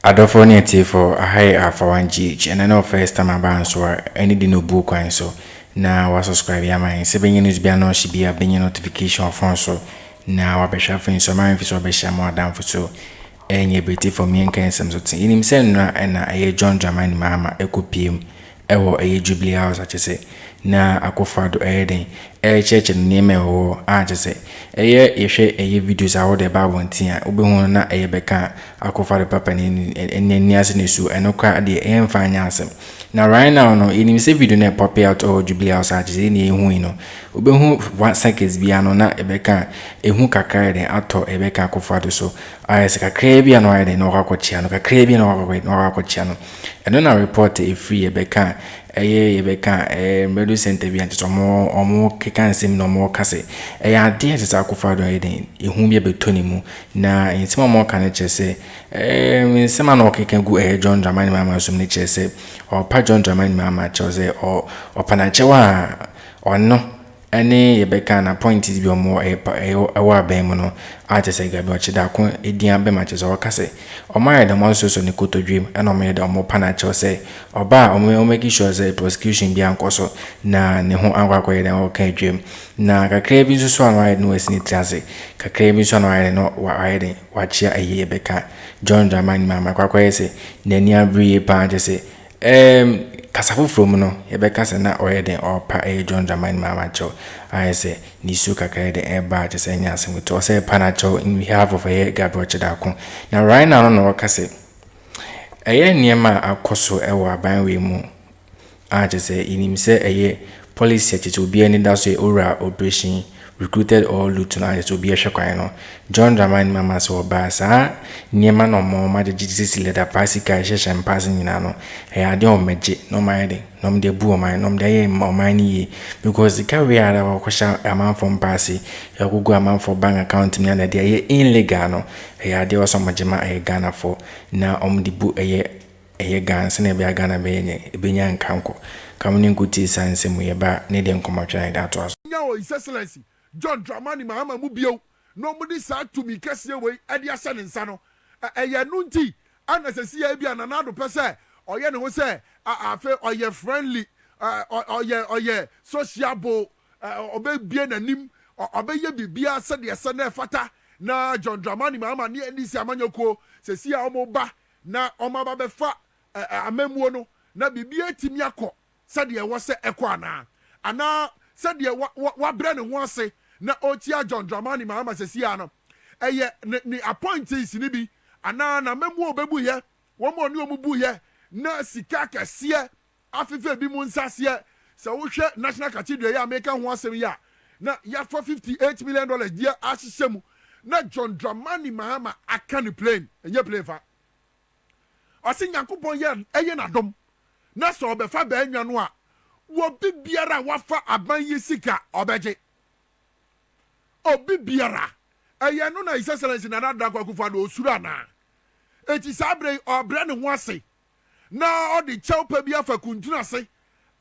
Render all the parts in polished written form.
Addo for a high Alpha 1GH, and I know first time about so any no book and so now was subscribe ya mind 7 years be no she be a being notification from so now I be shuffling so my office be share more down for so any ability for me and can some sort in himself and a John Dramani Mahama ekopiem ewo a Jubilee House I say na akofado eden church name o say ye videos a wo de ba wontin a obehu na beka akofado papa ni ase nesu enokwa de emfa anya asem na right now no inim se video na pop out or Jubilee House say ni ehu no obehu 1 seconds bia no na beka ehu kakra de ato beka akofado so say kakra bia no eden no kwakochia no kakra bia no kwakochia no eno na report free beka yebeka medu center bi anto omo keka nsem no mo kase ade ese akofado eden ehu bi betoni mu na nsema mo ka ne chese nsema no keka gu John Dramani Mahama sum ne chese o pa John Dramani Mahama chose o panachewa ono any yebeka na point is bi omo ewa ben mu no atese Gabby ochida ko edian be matches o kase o my the monso so ne koto dream and o me the omo panache say oba o make sure say prosecution bi ankoso na ne ho ankwakọ yeden o kan dream na kakra bi so anwa no asini triase kakra bi so anwa no wa yeden wa chia yebeka John Dramani Mahama kwakọ yese nani abri pa say kasafu from no yebeka se na oyeden opa John Dramani Mahama cho I say nisu kakra de eba je say nya asem to say panacho in behalf of Gabby ochida ko na right now no kase niema akoso ewa aban we mu je say inim say policy to obi ani da so ora operation recruited or loot na to be a shakwan no John Dramani Mahama so ba sa niema no mo ma de GCC leader pasika sheshem passing nyina no ade o meje no mind no mde bu o mind no mde ye o mind yi because the carry ara wa kwasha amount from passy ya gugu amount for bank account me na de ye illegal no ade o so majema Ghana for na omde bu Ghana se na be Ghana be nye ebenya nkanko kamuni nkuti sanse mu ye ba ne de nkomatwa da to aso nyawo His Excellency John Dramani Mahama mu bio no mu di sa tumi kese we ade asa ne nsa no eye no nti anasesi ya bia na nado pese oye ne ho se afe oye friendly oye sociable obe bie nanim obe ye bibia se de se na fata na John Dramani Mahama ni eni si amanyoko sesi ya omo ba na omo ba be fa amamuo no na bibia timi akọ se de wo se ekọ ana se de wa bre ne ho ase na otia John Dramani Mahama sesi ano eye ni appointees ni bi ana na memu obebu ye wo mo ni omubu ye na sika kese afefe bi mu nsase se wo hwe national cathedral ya make ho asem ya na ya for $58 million dia asisemu na John Dramani Mahama aka ni plane enye plane fa osi Nyankopon ye eye na dom na so obefa ba anwa no a wo bibiara wafa aban yi sika obeje obi biara eye no na His Excellency na nada kwakufa do osura na eti sabre obre ne ho ase na odi chewpa bi afa kuntuna ase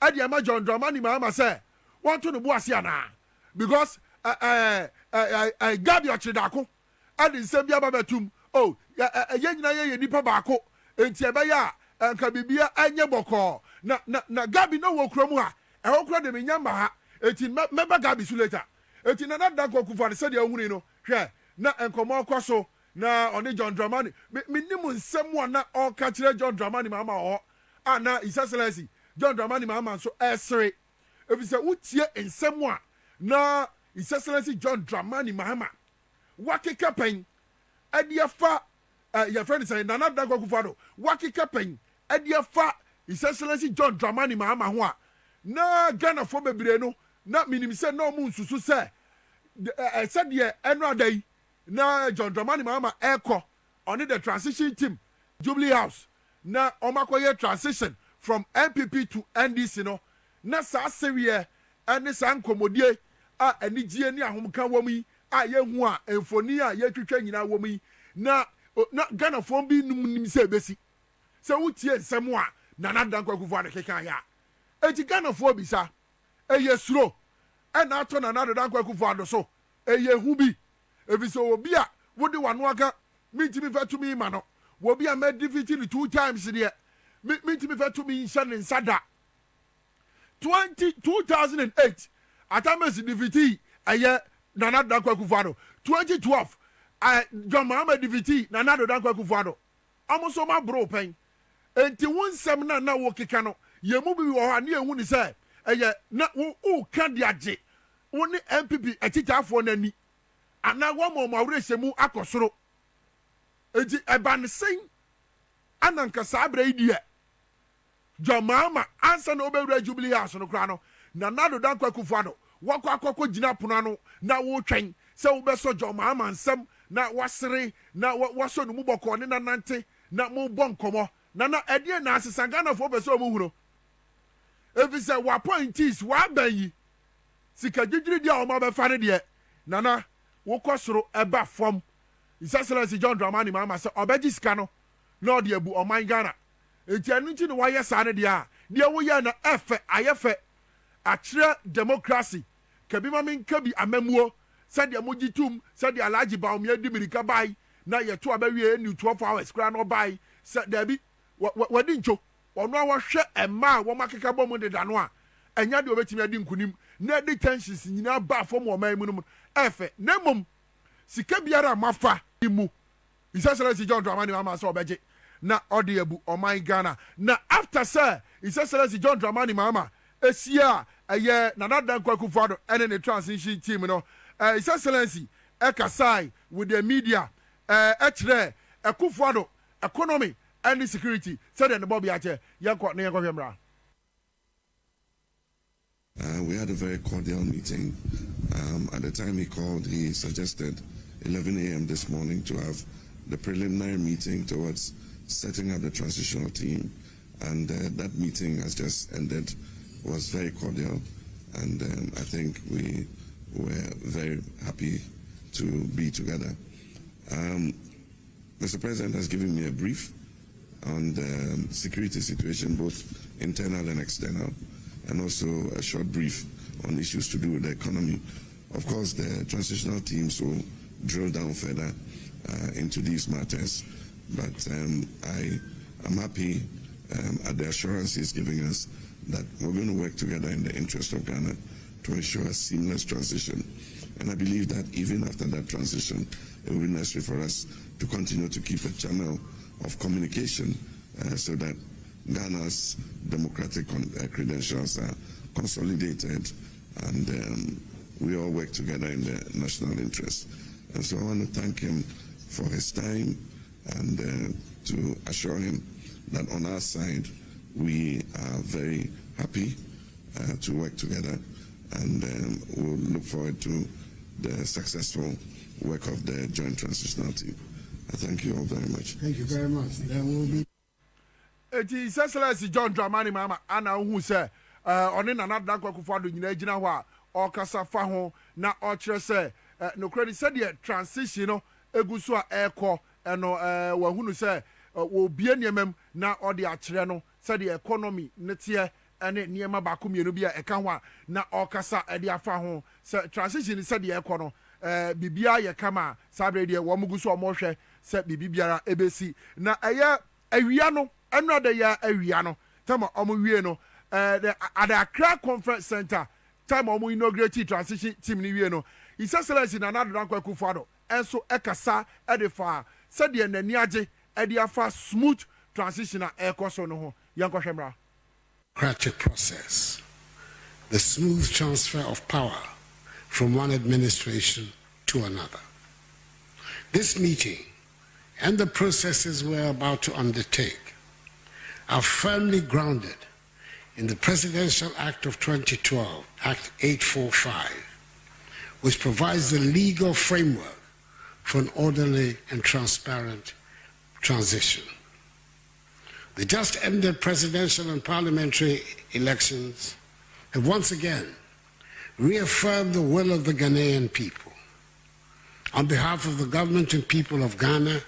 ade ama John Dramani Mahama say want to no bu ase ana because Gabby ochida ko ade nsem bi ababatum oh ye nyina ye nipa baako enti ebe ya nka bibia anye boko na Gabby no wo krom ha e wo kro de menya ma ha enti meba Gabby su later enti na nada kwakufa de said ehuni no hwe na enkomo akwaso na oni John Dramani minimum nsem na o ka kire John Dramani Mahama ho ana His Excellency John Dramani Mahama so esre efise utie nsem na His Excellency John Dramani Mahama wakeka pen adiafa your friend say na nada kwakufa do wakeka pen adiafa His Excellency John Dramani Mahama ho a na Ghana fo bebre no na minim se no mu nsusu se said ye eno adai na John Dramani Mahama eko on the transition team Jubilee House na omakoye transition from NPP to NDC no na sa sewie ene sa nkomodie a enigie ni ahomka womi a ye hu a enfoni a ye twetwa nyina womi na Ghana fo bi nim se besi se wutie nsem a na nadan kwakufu ade keka ya eti Ghana fo bi sa eye suro ena ato na nadan kwakufu ado so eye hu bi ebiso obi a wode wano aka mitimi fatumi ma no will be a med defeating 2 times in the me to me to me in Sada 2008 Atamas defeatee a year Nana Dankwa Kufado 2012 John Mahama defeatee Nana Dankwa Kufado almost so my bro pain and to one seminar now walking cano ye movie or near one say a year not who can the adje only MPP a teacher for any and now one more Maurice mu akosoro enti eban sen ananka sabre idie John Mahama answer no be jubilee house no kra no na nado Dankwa Kufado wakwa akoko gina pono no na wo twen se wo be so John Mahama nsem na wasere na waso no mu boko ne na nante na mo bon komo na edie na asesa Ghana fo be so mo huro efi se wa pointies wa ban yi sika gigiri dia o ma be fa ne de nana wo kosoro eba fom His Excellency John Dramani Mahama say obeji sika no na ode abu oman Ghana enti anu nti no wa ye sa ne de a de wo ye na efe ayefe atre democracy kabima min kabi amamuo said mojitum said alaji baumia di mirika bai na ye to abawie ni 12 hours kra no bai said dabi wadi ncho ono awhwe ema wo makeka bom de dano a enya de obetimi adi nkunim na di tensions nyina ba fom o man mu no efe na mom sika biara mafa imu His Excellency John Dramani Mahama so obeje na ode abu o man Ghana na after sir His Excellency John Dramani Mahama esia aye Nana Dankwa Kufado ene ne transition team no His Excellency ekasai with the media ekre Kufado economy and security said the Bobby ache yanko ne yanko hwemra. We had a very cordial meeting. At the time he called, he suggested 11 a.m. this morning to have the preliminary meeting towards setting up the transitional team, and that meeting has just ended. Was very cordial, and I think we were very happy to be together. Mr. President has given me a brief on the security situation, both internal and external, and also a short brief on issues to do with the economy. Of course, the transitional teams will drill down further into these matters, but I am happy at the assurance he's giving us that we're going to work together in the interest of Ghana to ensure a seamless transition. And I believe that even after that transition, it will be necessary for us to continue to keep a channel of communication so that Ghana's democratic credentials are consolidated and we all work together in the national interest. And so I want to thank him for his time and to assure him that on our side, we are very happy to work together, and we'll look forward to the successful work of the joint transitional team. I thank you all very much. Thank you very much. There will be. His Excellency John Dramani Mahama ana who say oni Nana Dankwa Kufado nyina gina ho a okasa fa ho na o kire say no credit said the transition no eguso a ekọ eno wa hunu say wo bie niemam na o de akire no said the economy netie ene niema ba ko mienu bia eka ho a na okasa e de afa ho say transition said the ekọ no bibia ye kama sabre de wo muguso o mo hwe say bibiara ebesi na eye awia no eno de ya awia no tama omo wie no at the Accra Conference Center time omo inaugurate transition team ni wie no His Excellency Nana Dankwa Kufado enso ekasa edefa said the nani age ede afa smooth transition ekoso no ho yanko hwemra Democratic process, the smooth transfer of power from one administration to another. This meeting and the processes we're about to undertake are firmly grounded in the Presidential Act of 2012, Act 845, which provides the legal framework for an orderly and transparent transition. The just ended presidential and parliamentary elections have once again reaffirmed the will of the Ghanaian people. On behalf of the government and people of Ghana,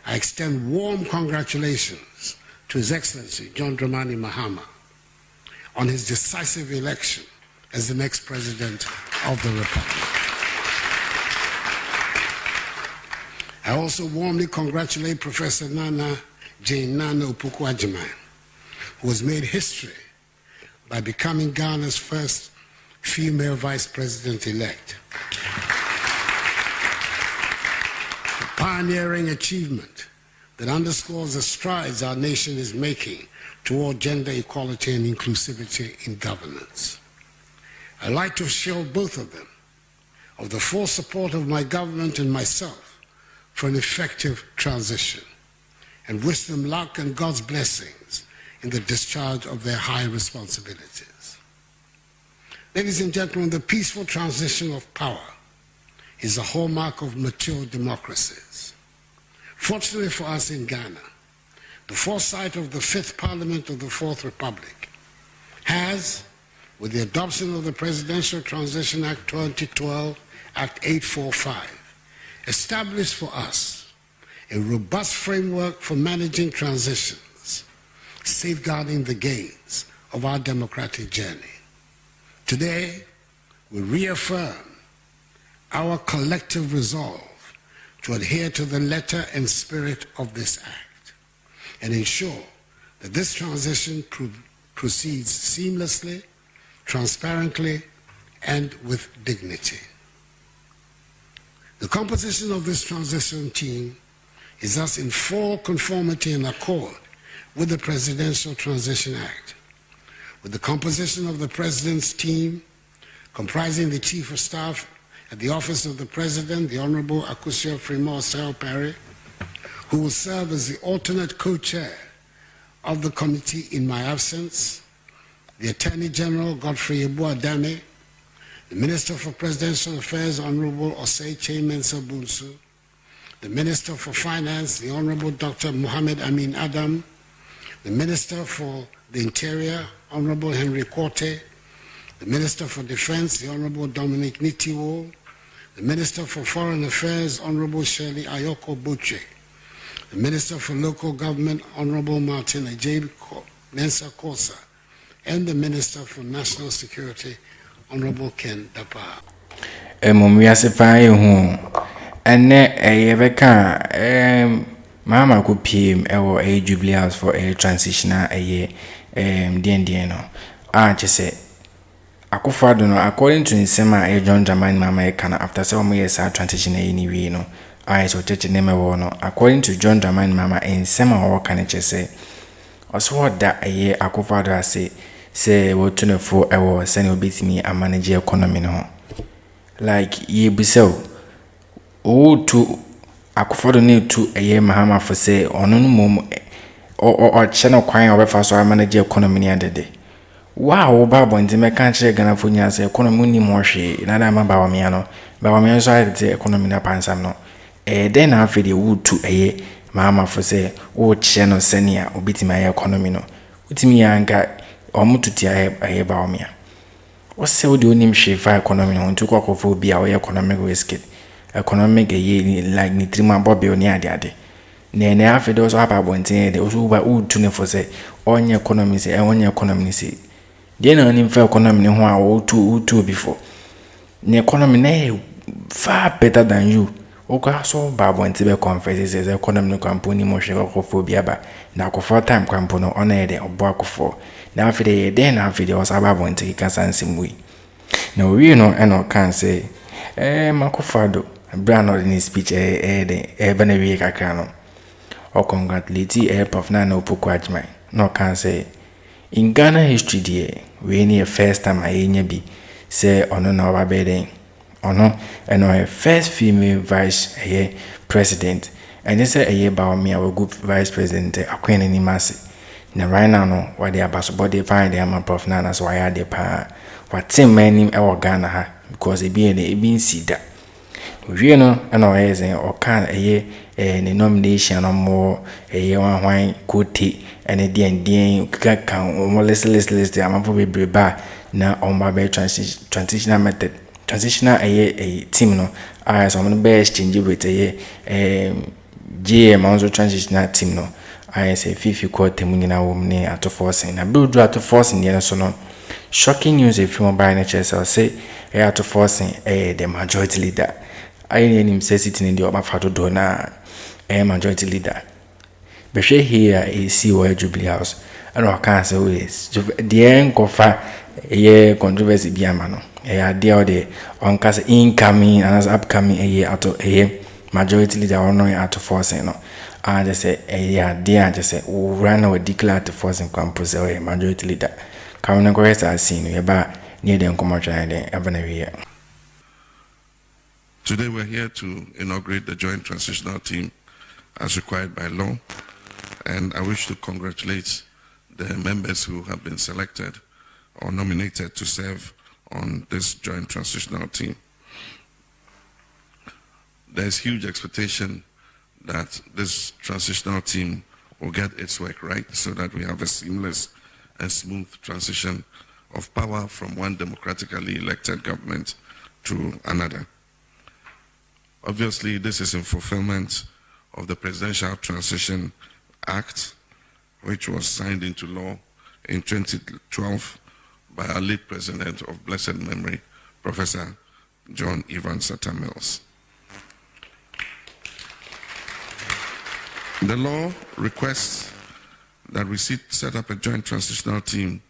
I extend warm congratulations to His Excellency John Dramani Mahama on his decisive election as the next president of the Republic. I also warmly congratulate Professor Nana Jane Nana Opoku-Agyeman, who has made history by becoming Ghana's first female vice president-elect. A pioneering achievement that underscores the strides our nation is making toward gender equality and inclusivity in governance. I'd like to assure both of them of the full support of my government and myself for an effective transition, and wish them luck and God's blessings in the discharge of their high responsibilities. Ladies and gentlemen, the peaceful transition of power is a hallmark of mature democracies. Fortunately for us in Ghana, the foresight of the 5th Parliament of the Fourth Republic has, with the adoption of the Presidential Transition Act 2012, Act 845, established for us a robust framework for managing transitions, safeguarding the gains of our democratic journey. Today, we reaffirm our collective resolve to adhere to the letter and spirit of this act and ensure that this transition proceeds seamlessly, transparently, and with dignity. The composition of this transition team is thus in full conformity and accord with the Presidential Transition Act, with the composition of the President's team comprising the Chief of Staff at the Office of the President, the Honorable Akosua Fremont Perry, who will serve as the alternate co-chair of the committee in my absence, the Attorney General Godfrey Ebu-Adame, the Minister for Presidential Affairs, Honorable Osei Mensah Bunsu, the Minister for Finance, the Honorable Dr. Mohammed Amin Adam, the Minister for the Interior, Honorable Henry Korte, the Minister for Defense, the Honorable Dominic Nitiwo, the Minister for Foreign Affairs, Honorable Shirley Ayoko Boche, the Minister for Local Government, Honorable Martin Ajayi Mensah Kosa, and the Minister for National Security, Honorable Ken Dapa. Mahama could PM or a jubilee house for a transitional a year, no. Just say, Akufo-Addo no, according to Nsema a John Dramani Mahama Kana after 7 years transition anyway, no. I so church name no. According to John Dramani Mahama Nsema or can say, also what that a year Akufo-Addo say what to know for our send obit me a manager economy no. Like ye be so. Oh to Akufo-Addo need to a year Mahama for say on no mom or channel crying over for so manager economy the other day. Wow, Babo and the mechanic Ghana for years economy ni more she nada ma bawamiano bawamiano so the economy na pansam no then after the wood to a year Mahama for say oh channel senior obit my economy no utimi anga omututi a bawamia what's say the onim she for economy on to kwa for be our economic risk economic ye like ni trima bobi oni ade ne after those ababo ntin de so ba wood to ne for say on economy say on economy say they no nim for economy ho a wo to before the economy na far better than you oka so babo nti be confess say economy company mo hwe ko bia ba na ko for time company no ona de obo akofo na afide den na afide o sababo nti kasa nsimwe na we no eno kan say Akufo-Addo brand of the speech bana we kakra no o congratulate Prof Nana Opoku-Agyeman no can say in Ghana history there we need a first time I be say ono na oba beden ono a first female vice president and say a year ba me our good vice president Akroma ni mase na right now no what they abaso body find them Prof Nana so why dey pa what team many e Ghana ha because e be see that we no ana weze o kan ne nomination no more wan koti ene den kaka o list amafo bebre ba na on ba be transitional method transitional team no as on be exchange with GM also transitional team no I say fifi quote munyina wo ne ato forcing na build ato forcing ne so no shocking news if you by NHS say ato forcing the majority leader I need him say sitting in the Obafado do na majority leader. Bɛhwɛ here AC wɔ Jubilee House ɛna ɔka sɛ deɛ nkɔfa ɛyɛ controversy bi ama no ɛyɛ adeɛ ɔde ɔnka sɛ incoming and upcoming ɛyɛ ato ɛyɛ majority leader ɔno ato forcing no agye sɛ ɛyɛ adeɛ agye sɛ wura na wɔ declare ato forcing kwampo sɛ ɔyɛ majority leader kawo no nkɔyɛ saa scene no yɛba ne yɛde nkɔmmɔtwɛn den ɛba na wiyɛ. Today we're here to inaugurate the Joint Transitional Team as required by law, and I wish to congratulate the members who have been selected or nominated to serve on this Joint Transitional Team. There's huge expectation that this transitional team will get its work right so that we have a seamless and smooth transition of power from one democratically elected government to another. Obviously, this is in fulfillment of the Presidential Transition Act, which was signed into law in 2012 by our late president of blessed memory, Professor John Evans Sata Mills. The law requests that we set up a joint transitional team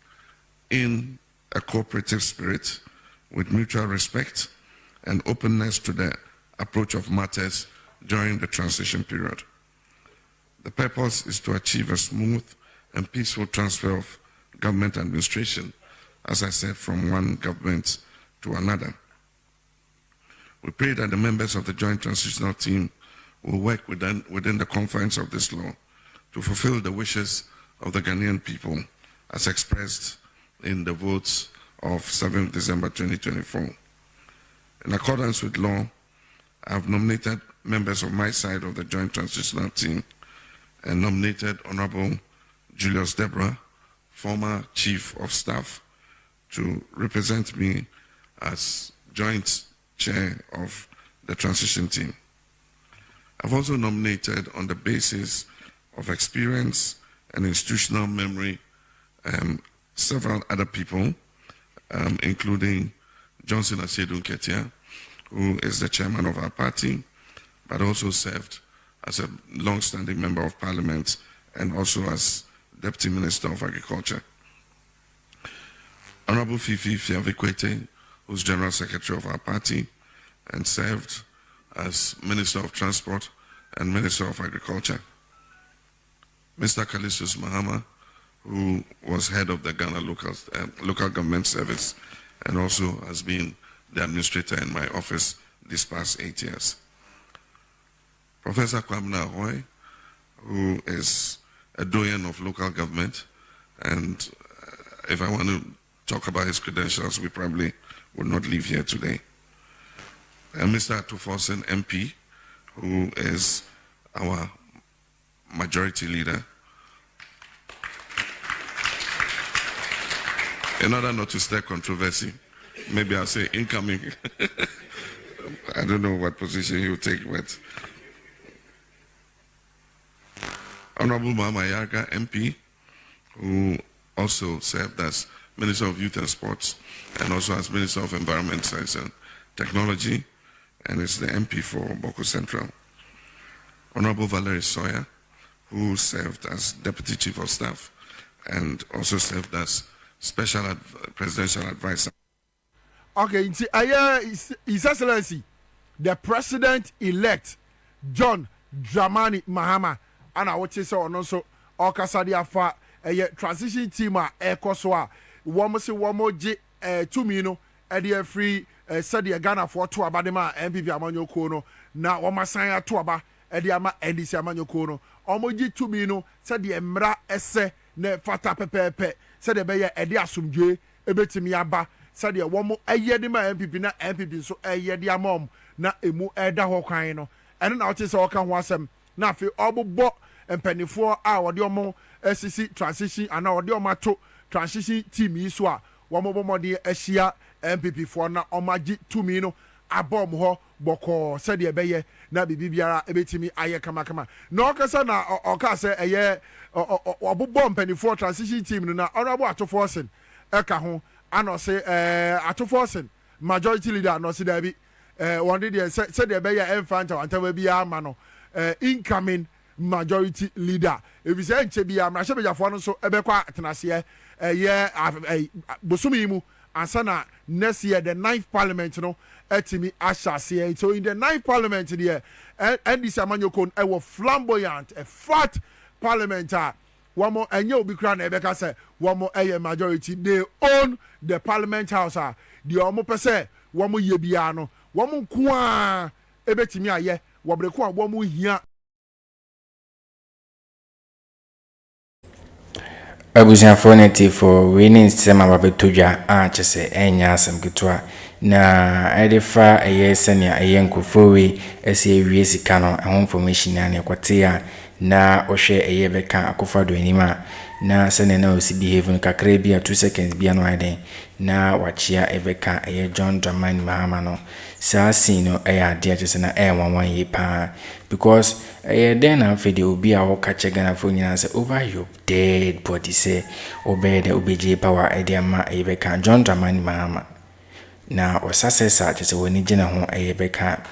in a cooperative spirit with mutual respect and openness to the approach of matters during the transition period. The purpose is to achieve a smooth and peaceful transfer of government administration, as I said, from one government to another. We pray that the members of the Joint Transitional Team will work within the confines of this law to fulfill the wishes of the Ghanaian people as expressed in the votes of 7th December 2024. In accordance with law, I have nominated members of my side of the Joint Transitional Team and nominated Honorable Julius Deborah, former Chief of Staff, to represent me as joint chair of the transition team. I've also nominated, on the basis of experience and institutional memory, several other people, including Johnson Asedun Ketia, who is the chairman of our party, but also served as a long-standing member of parliament and also as Deputy Minister of Agriculture. Honorable Fifi Fiavikwete, who's General Secretary of our party and served as Minister of Transport and Minister of Agriculture. Mr. Kalistus Mahama, who was head of the Ghana Local Government Service and also has been the administrator in my office these past 8 years. Professor Kwabena Ahoy, who is a doyen of local government, and if I want to talk about his credentials, we probably would not leave here today. And Mr. Atuforsen MP, who is our majority leader. In order not to stir controversy, maybe I'll say incoming. I don't know what position he will take, but Honorable Mahama Yarga MP, who also served as Minister of Youth and Sports and also as Minister of Environment, Science and Technology, and is the MP for Boko Central. Honorable Valerie Sawyer, who served as Deputy Chief of Staff and also served as Special Presidential Advisor. Okay, His Excellency, the President-elect John Dramani Mahama, and I would say also Okasadi Afa, a transition team at Ekoswa, Womo J. Tumino, Eddie Free, Sadia Ghana for Tuabadema, MPP Amanyo Kono, now Omasaya Tuaba, Ediama, Edisi Amanyo Kono, Omoji Tumino, Sadia Mra Esse, Ne Fata Pepe, Sadia Beya, Edia Sumje, Ebetimiaba, Sadia Womo, Ayedima MPP, na MPP, so Ayedia Mom, na Emu Eda Hokaino, and now it is all can wasem, na fi Obo Bo, and Penny 4 hour, Diomo, SCC transition, and our Diomato transition team Iswa, Womo Modi, Asia, MPP for na Omaji Tumino, Abom Ho, Boko, Sadia Beye, na Bibiara, Ebetimi, Aye Kamakama. No Casana or Casa, a year or Bom Penny 4 transition team, na Honorable Atoforsen, Ekaho, and I say Atoforsen, majority leader, no Sidabi, one day said the Beye Infanta, and Tawabia Mano. incoming majority leader. If you say Chebia, Mashabia for so Ebekwa Tenasia, Bosumimu, and Sana next year, the 9th parliament, Etimi Asha. So in the 9th parliament, here, and this Amanyokon, a flamboyant, a fat parliamentar. One more, and you'll be crying, Ebeka say, one more a majority. They own the parliament house. The Omo Pese, one more Yebiano, one more Kwa, Ebetimia, ye, Wabrekwa, one more here. Abusiafo netifo winning nsema babetodwa achese enya asem ketwa na edefa senia nkofo we ese ewie sika no ho information na ekwatia na ohwe beka akofado anima na sene na osi behave kakra bia 2 seconds bia no aden na wachia ebeka John Dramani Mahama no saa sin no ade achese na wanwan ye pa because then na fede obi a wo kache Ghana fo nyina say over your dead body say obey the obj power ama ebeka John Dramani Mahama na osasesa achese woni gina ho beka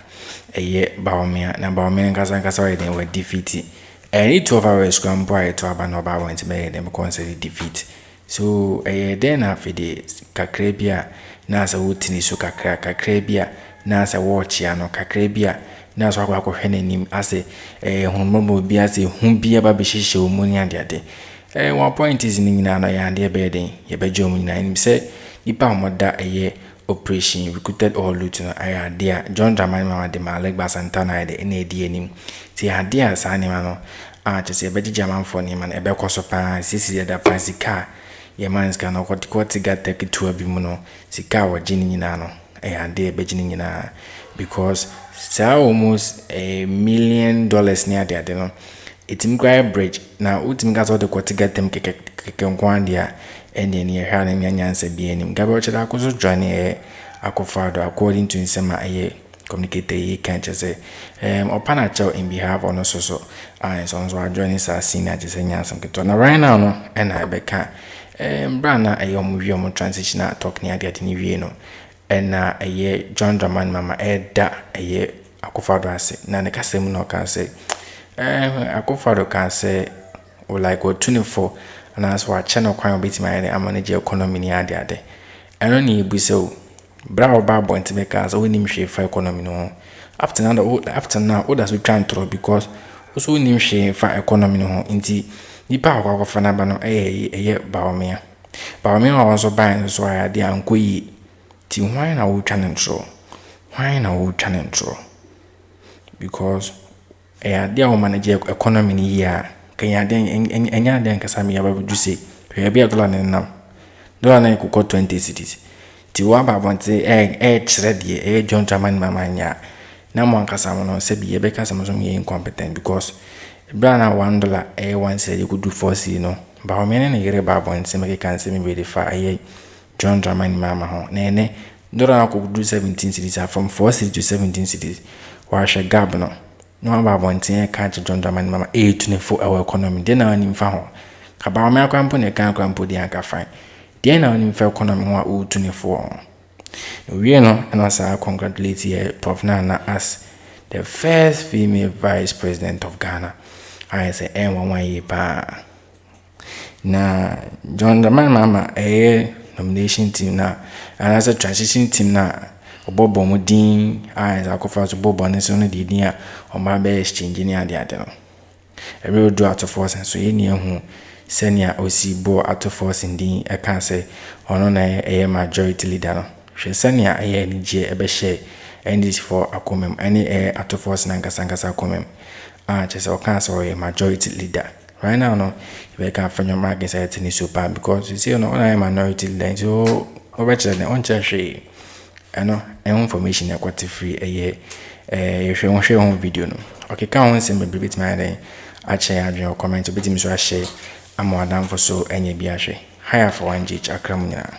baomia na baomia nkasa we den we defeat any 12 hours scrum boy to abanoba went be dem consider defeat so then na fede kakra bia na sa wotini so kakra bia na sa watch ya no kakra bia na so akwa hwenenim ase hunmomo bia ase hu bia ba behihye omuni ade one point is ni nyina no ya ade be den ye bejo mu nyina nim se nipa omoda operation recruited all loot no ade John Dramani Mahama de Malik Basantana de na edi anim ti ade asa ni ma no chese beji manfo ni man ebe koso pa sisi da pasika ye man ska no kwati gata kitu abi mu no sika wajini nyina no ade beji nyina because almost $1 million ni ade no itim kwa bridge na utim ga so de kwati gatem keke nkwandia ene ni hwa na nyanyansa bi anim Gabby ocheda akoso join akofado according to nsema communicate can't say opana chow in behalf on so so joining sa senior just nyansa keto na right now no and I beka brana mu transitional talk ni ade ni wie no and na John Dramani Mahama da akofado ase na ne kasem no kan say akofado kan say like 24 and as what channel kwan bit my manage economy ni ade eno ni ebuso bra ba point makers o nim hwe fa economy no up to now others we try to because also nim hwe fa economy no nti nipa akwa na ba no baomia also buy so ade ankoyi ti why na wo twa ntro because ade a manage economy ni ya kanya den enya den kasa me yaba du say bia dollar na kuko 20 cities ti wa ba bonte chere de John Dramani Mahama nya na mo ankasa mo no se bi ye be kasa mo so me incompetent because $1 1 cedi could do 4 c no ba o me ne yere ba bonte me kan se me verify John Dramani Mahama ho ne dollar could do 17 cities from 4 cities to 17 cities wa she gab no ba bonte catch John Dramani Mahama 24 hour economy de na nim fa ho ka ba me akwampo ne kan akwampo de aka fine de na nim fa economy ho 24 we no and also congratulate Prof Nana as the first female vice president of Ghana. I say one pa na John Dramani Mahama nomination team na and as a transition team na obobo mudin I say akofa so bobo ne so no di din a o ma be exchange ni ade no e be do out of force so ye ni hu senior osibo out of force ndin e kan say ono na majority leader no hwe senior ni je e be share and for Akroma any out of force na nkasa Akroma chese o kan say majority leader right now no we can find your market site ni super because you see no na minority leader so overture na on chehwe information ya kwati free you hwe video no okay kan won sem be bit my den a share adwen comment bit mi so a share amoadam for so enye bi a hwe higher for 1 gig Akroma nyina